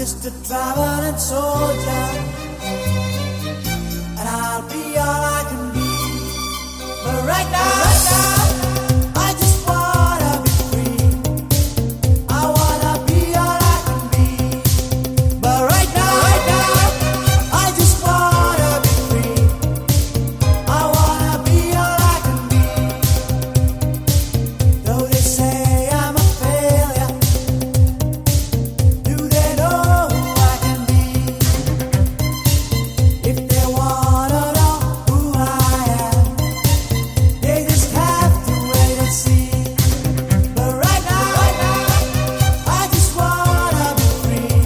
just a traveling soldier, and I'll be all I can be. But right now, I just wanna be free. I wanna be all I can be. But right now, I just wanna be free. I wanna be all I can be. Though they say I'm a failure, do they know who I can be? If they wanna know who I am, they just have to wait and see. But right now, I just wanna be free.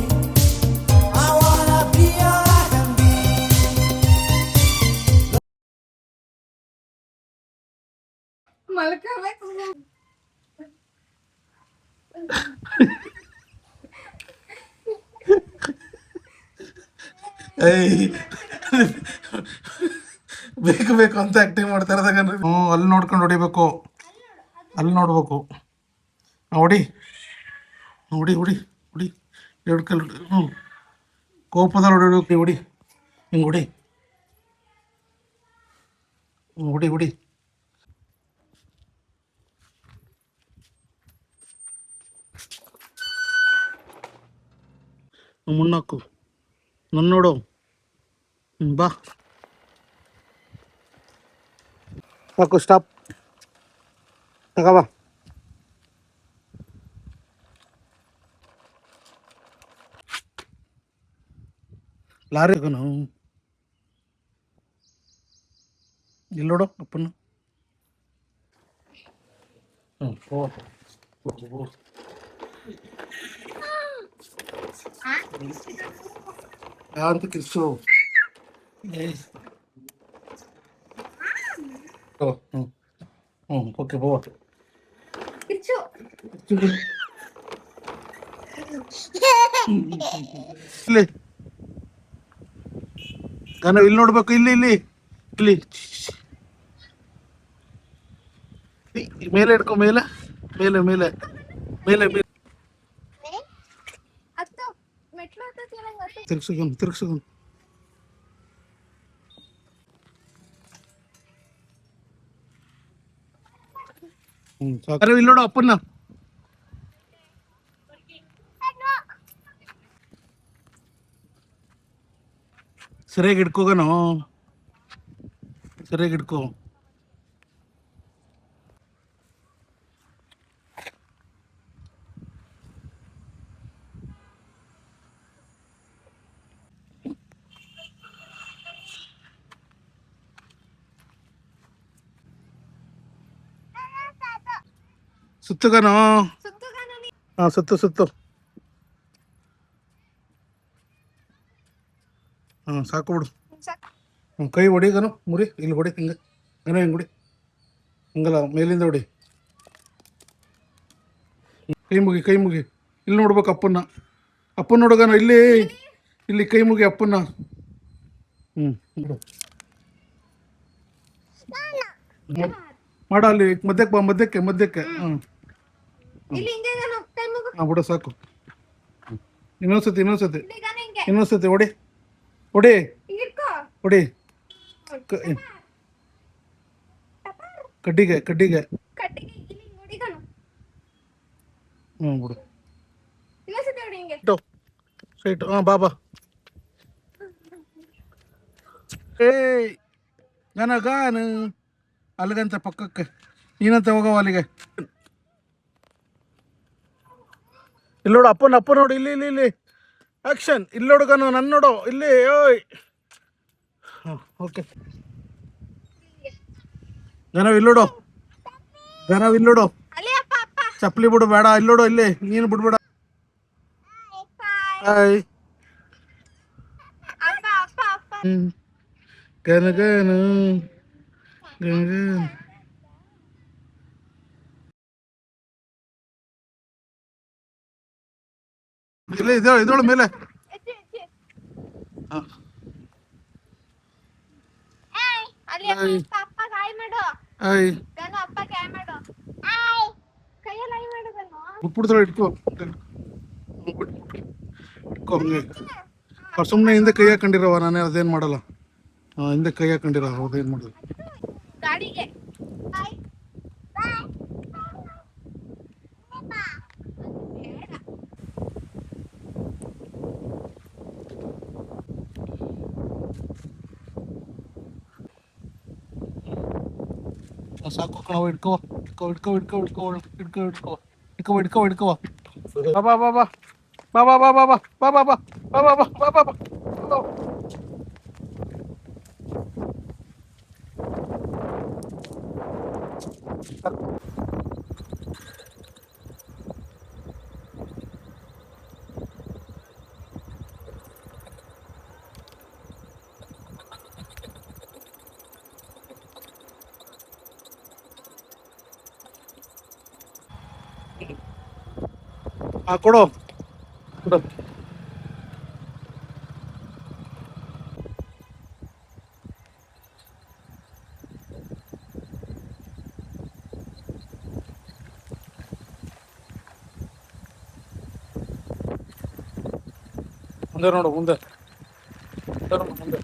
I wanna be all I can be. ಏಯ್ ಬೇಕು ಬೇಕು ಅಂತ acting ಮಾಡ್ತಾ ಇರೋದಾಗ ಅಲ್ಲಿ ನೋಡ್ಕೊಂಡು ಹೊಡಿಬೇಕು, ಅಲ್ಲಿ ನೋಡ್ಬೇಕು. ಹೊಡಿ ಹೊಡಿ ಹೊಡಿ ಹೊಡಿ, ಎರಡು ಕಲ್ ಕೋಪದಲ್ಲಿ ಹೊಡಿಬೇಕು. ಹೊಡಿ ಹಿಂಗೆ ಹೊಡಿ, ಹೊಡಿ ಹೊಡಿ. ಮುನ್ನಾಕು ನನ್ನ ನೋಡು. ಬಾ ಸಾಕು, ಸ್ಟಾಪ್, ತಗೋಬಾ. ಲಾರಿ ನಾವು ಇಲ್ಲಿ ನೋಡು ಅಪ್ಪನ. ಅಂತ ಕಿರ್ಸು. ಓಕೆ ಬೋ. ಇಲ್ಲಿ ಗಾನ ಇಲ್ಲಿ ನೋಡ್ಬೇಕು. ಇಲ್ಲಿ ಇಲ್ಲಿ ಇಲ್ಲಿ ಮೇಲೆ ಇಟ್ಕೊ, ಮೇಲೆ ಮೇಲೆ ಮೇಲೆ ಮೇಲೆ ಮೇಲೆ ತಿರ್ಗ್ಸೋಣ ತಿರ್ಗ್ಸೋಣ. ಸಾಕು. ಇಲ್ಲಿ ನೋಡು ಅಪ್ಪನ್ನ. ಸರಿಯಾಗಿ ಇಟ್ಕೋಗನು, ಸರಿಯಾಗಿ ಇಟ್ಕೋ. ಸುತ್ತಗನು. ಹಾಂ ಸುತ್ತು ಸುತ್ತು. ಹಾಂ ಸಾಕು ಬಿಡು. ಕೈ ಹೊಡಿಗನು, ಮುರಿ ಇಲ್ಲಿ ಹೊಡಿ. ಹಿಂಗೆ ಗನ ಹಿಂಗೆ ಹೊಡಿ, ಹಂಗಲ್ಲ ಮೇಲಿಂದ ಹೊಡಿ. ಕೈ ಮುಗಿ ಕೈ ಮುಗಿ. ಇಲ್ಲಿ ನೋಡ್ಬೇಕು ಅಪ್ಪನ್ನ. ಅಪ್ಪನ ನೋಡಗನ ಇಲ್ಲಿ ಇಲ್ಲಿ ಕೈ ಮುಗಿ ಅಪ್ಪನ್ನ. ಬಿಡು ಮಾಡ. ಅಲ್ಲಿ ಮಧ್ಯಕ್ಕೆ ಬಾ, ಮಧ್ಯಕ್ಕೆ ಮಧ್ಯಕ್ಕೆ. ಹಾಂ ಹಾಂ ಬಿಡು ಸಾಕು. ಇನ್ನೊಂದ್ಸತಿ ಇನ್ನೊಂದ್ಸತಿ ಇನ್ನೊಂದ್ಸತಿ ಹೊಡಿ ಹೊಡಿ ಹೊಡಿ. ಕಡ್ಡಿಗೆ ಕಡ್ಡಿಗೆ. ಹ್ಞೂ ಬಿಡು ಸ್ಟ್ರೈಟ್. ಹಾಂ ಬಾಬಾ. ಏಯ್ ಗಾನ ಗಾನ ಅಲ್ಲಿಗಂತ ಪಕ್ಕಕ್ಕೆ. ನೀನಂತ ಹೋಗವ ಅಲ್ಲಿಗೆ. ಇಲ್ಲಿ ನೋಡು ಅಪ್ಪನ, ಅಪ್ಪ ನೋಡು ಇಲ್ಲಿ ಇಲ್ಲಿ ಇಲ್ಲಿ ಆಕ್ಷನ್. ಇಲ್ಲಿ ನೋಡುಗನು, ನನ್ನ ನೋಡು ಇಲ್ಲಿ. ಓಯ್ ಹಾಂ ಓಕೆ. ಗನವ್ ಇಲ್ಲಿ ನೋಡು, ಗನವ್ ಇಲ್ಲಿ ನೋಡು. ಚಪ್ಪಲಿ ಬಿಡು ಬೇಡ, ಇಲ್ಲಿ ನೋಡು ಇಲ್ಲಿ. ನೀನು ಬಿಡ್ಬೇಡ. ಹಾಯ್ ಗನ ಗನ ಗನ ಗನ. ಇಲ್ಲ ಇದೋಳು ಮೇಲೆ. ಇಟ್ಕೋ. ಇಟ್ಕೋ ಹಂಗೆ. ಅವ್ರು ಸುಮ್ಮನೆ ಹಿಂದೆ ಕೈ ಹಾಕೊಂಡಿರವ, ನಾನೇ ಅದೇನು ಮಾಡಲ್ಲ. ಹಿಂದೆ ಕೈ ಹಾಕೊಂಡಿರೋ ಅದೇನು ಮಾಡೋದು. ಗಾಡಿಗೆ ಸಾಕು ಕಣವ, ಇಟ್ಕೋ ಇಟ್ಕೋ ಇಟ್ಕೋ ಇಟ್ಕೋ ಇಟ್ಕೋ ಇಟ್ಕೋ ಇಟ್ಕೋ ಇಟ್ಕೋ ಇಟ್ಕೋ ಇಟ್ಕೋ. ಬಾ ಬಾ ಬಾ ಬಾ ಬಾ ಬಾ ಬಾ ಬಾ ಬಾ ಬಾ ಬಾ ಬಾ ಬಾ ಬಾ ಬಾ ಬಾ ಬಾ. ಕೊಡು ಕೊಡು. ಮುಂದೆ ನೋಡು, ಮುಂದೆ ಮುಂದೆ ನೋಡು, ಮುಂದೆ.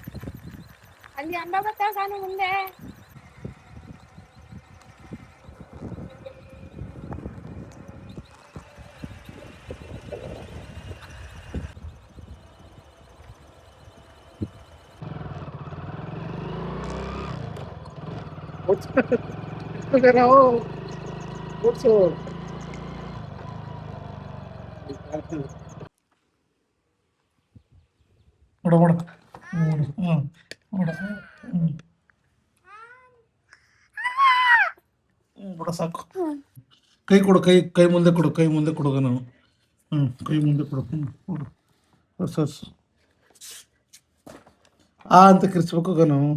ಅಲ್ಲಿ ಅಂಬ ಬರ್ತಾವ ಸಾನು ಮುಂದೆ. ಓಡ್ಸು. ನೋಡು ನೋಡು ನೋಡು. ನೋಡು ಬಿಡ ಸಾಕು. ಕೈ ಕೊಡು, ಕೈ ಕೈ ಮುಂದೆ ಕೊಡು, ಕೈ ಮುಂದೆ ಕೊಡುಗ ನಾವು. ಕೈ ಮುಂದೆ ಕೊಡು. ಕೊಡು ಹೊಸ ಅಂತ ಕಿರ್ಸ್ಬೇಕು ನಾವು.